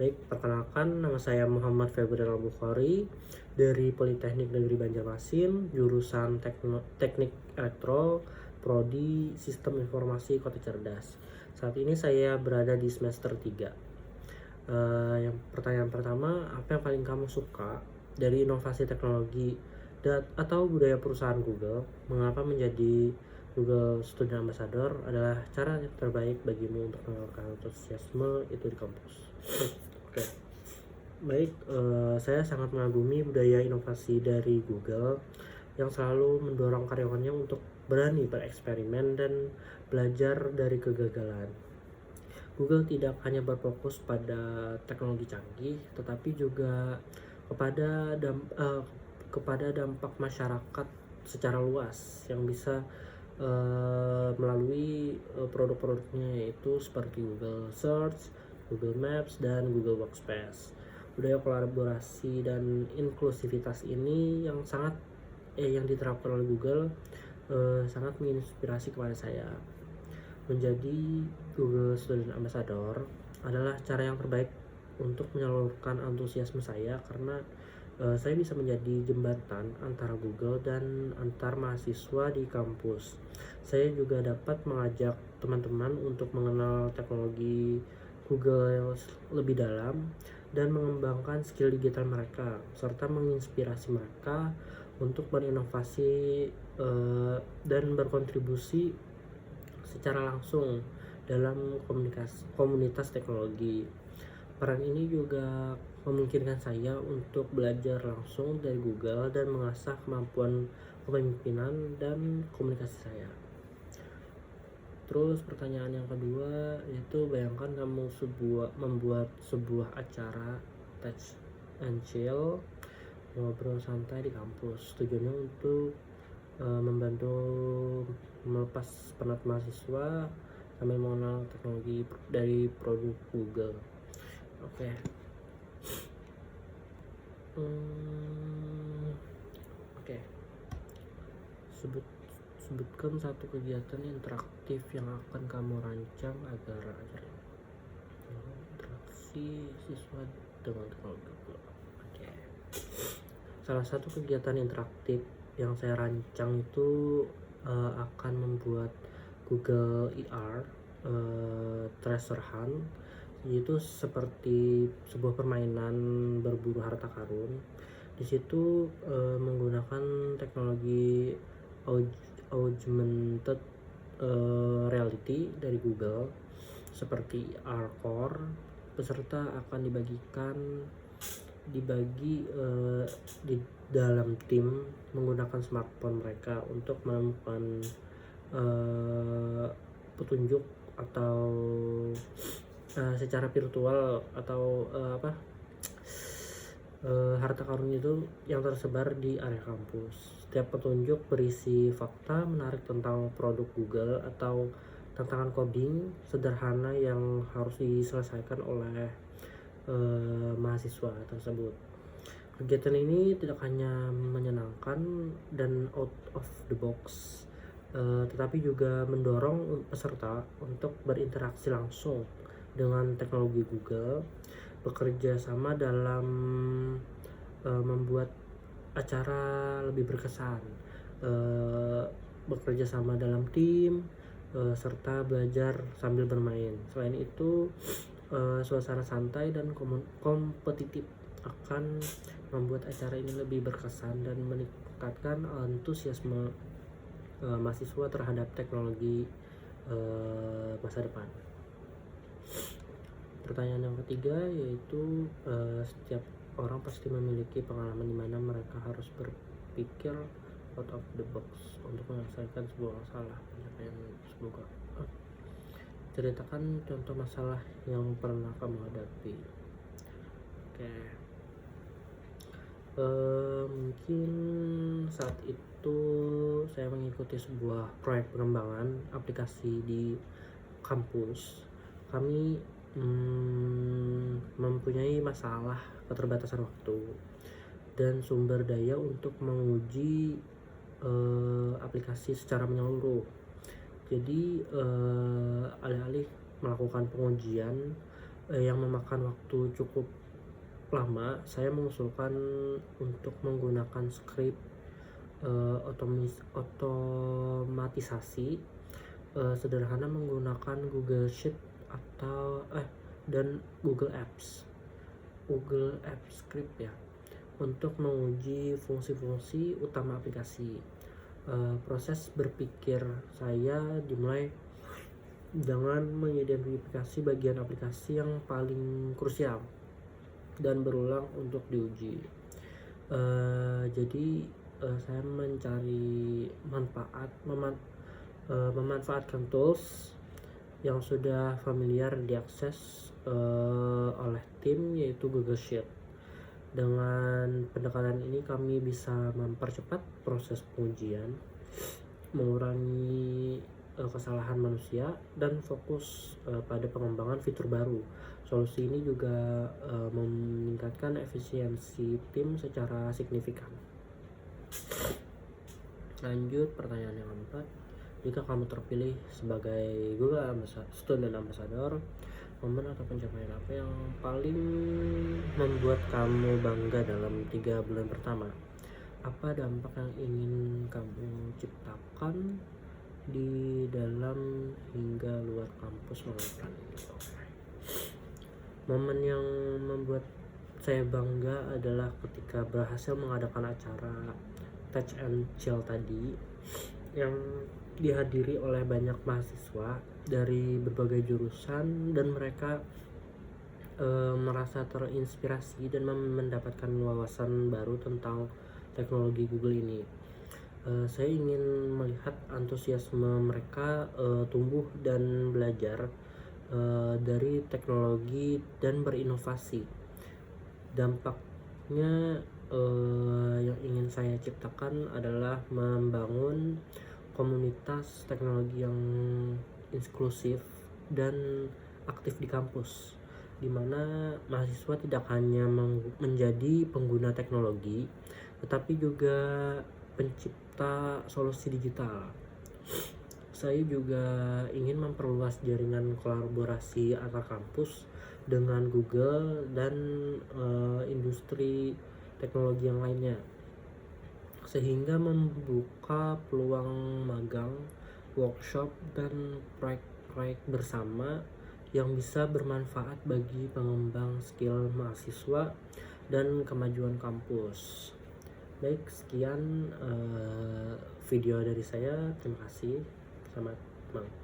Baik, perkenalkan nama saya Muhammad Febri Al-Bukhari dari Politeknik Negeri Banjarmasin, jurusan Teknik Elektro, Prodi Sistem Informasi Kota Cerdas. Saat ini saya berada di semester 3. Yang pertanyaan pertama, apa yang paling kamu suka dari inovasi teknologi atau budaya perusahaan Google? Mengapa menjadi Google Student Ambassador adalah cara yang terbaik bagimu untuk menyalurkan antusiasme itu di kampus? Oke, baik. Saya sangat mengagumi budaya inovasi dari Google yang selalu mendorong karyawannya untuk berani bereksperimen dan belajar dari kegagalan. Google tidak hanya berfokus pada teknologi canggih, tetapi juga kepada dampak masyarakat secara luas yang bisa melalui produk-produknya, yaitu seperti Google Search, Google Maps, dan Google Workspace. Budaya kolaborasi dan inklusivitas ini yang diterapkan oleh Google sangat menginspirasi kepada saya. Menjadi Google Student Ambassador adalah cara yang terbaik untuk menyalurkan antusiasme saya, karena saya bisa menjadi jembatan antara Google dan antar mahasiswa di kampus. Saya juga dapat mengajak teman-teman untuk mengenal teknologi Google lebih dalam dan mengembangkan skill digital mereka, serta menginspirasi mereka untuk berinovasi dan berkontribusi secara langsung dalam komunitas teknologi. Peran ini juga memungkinkan saya untuk belajar langsung dari Google dan mengasah kemampuan kepemimpinan dan komunikasi saya. Terus pertanyaan yang kedua, yaitu bayangkan kamu membuat sebuah acara touch and chill, ngobrol santai di kampus. Tujuannya untuk membantu melepas penat mahasiswa sambil mengenal teknologi dari produk Google. Oke. Oke. Sebutkan satu kegiatan interaktif yang akan kamu rancang agar interaksi siswa dengan teknologi Google. Oke. Salah satu kegiatan interaktif yang saya rancang itu akan membuat Google ER Treasure Hunt, itu seperti sebuah permainan berburu harta karun. Di situ menggunakan teknologi augmented reality dari Google seperti ER Core. Peserta akan dibagi di dalam tim menggunakan smartphone mereka untuk menemukan petunjuk atau secara virtual atau harta karun itu yang tersebar di area kampus. Setiap petunjuk berisi fakta menarik tentang produk Google atau tantangan coding sederhana yang harus diselesaikan oleh mahasiswa tersebut. Kegiatan ini tidak hanya menyenangkan dan out of the box, tetapi juga mendorong peserta untuk berinteraksi langsung dengan teknologi Google, bekerja sama dalam membuat acara lebih berkesan, bekerja sama dalam tim, serta belajar sambil bermain. Selain itu, suasana santai dan kompetitif akan membuat acara ini lebih berkesan dan meningkatkan antusiasme mahasiswa terhadap teknologi masa depan. Pertanyaan yang ketiga, yaitu setiap orang pasti memiliki pengalaman di mana mereka harus berpikir out of the box untuk menyelesaikan sebuah masalah. Semoga ceritakan contoh masalah yang pernah kamu hadapi. Oke. Mungkin saat itu saya mengikuti sebuah proyek pengembangan aplikasi di kampus. Kami mempunyai masalah keterbatasan waktu dan sumber daya untuk menguji aplikasi secara menyeluruh. Jadi alih-alih melakukan pengujian yang memakan waktu cukup lama, saya mengusulkan untuk menggunakan script otomatisasi sederhana menggunakan Google Sheet atau dan Google Apps Script ya, untuk menguji fungsi-fungsi utama aplikasi. Proses berpikir saya dimulai dengan mengidentifikasi bagian aplikasi yang paling krusial dan berulang untuk diuji. Jadi saya mencari memanfaatkan tools yang sudah familiar diakses oleh tim, yaitu Google Sheet. Dengan pendekatan ini kami bisa mempercepat proses pengujian, mengurangi kesalahan manusia, dan fokus pada pengembangan fitur baru. Solusi ini juga meningkatkan efisiensi tim secara signifikan. Lanjut, pertanyaan yang keempat. Jika kamu terpilih sebagai Google Student Ambassador, momen atau pencapaian apa yang paling membuat kamu bangga dalam 3 bulan pertama? Apa dampak yang ingin kamu ciptakan di dalam hingga luar kampus melalui plan ini? Momen yang membuat saya bangga adalah ketika berhasil mengadakan acara Touch and Chill tadi, yang dihadiri oleh banyak mahasiswa dari berbagai jurusan, dan mereka merasa terinspirasi dan mendapatkan wawasan baru tentang teknologi Google ini. Saya ingin melihat antusiasme mereka tumbuh dan belajar dari teknologi dan berinovasi. Dampaknya yang ingin saya ciptakan adalah membangun komunitas teknologi yang inklusif dan aktif di kampus, di mana mahasiswa tidak hanya menjadi pengguna teknologi, tetapi juga pencipta solusi digital. Saya juga ingin memperluas jaringan kolaborasi antar kampus dengan Google dan industri teknologi yang lainnya, sehingga membuka peluang magang, workshop, dan proyek-proyek bersama yang bisa bermanfaat bagi pengembang skill mahasiswa dan kemajuan kampus. Baik, sekian video dari saya. Terima kasih. Selamat malam.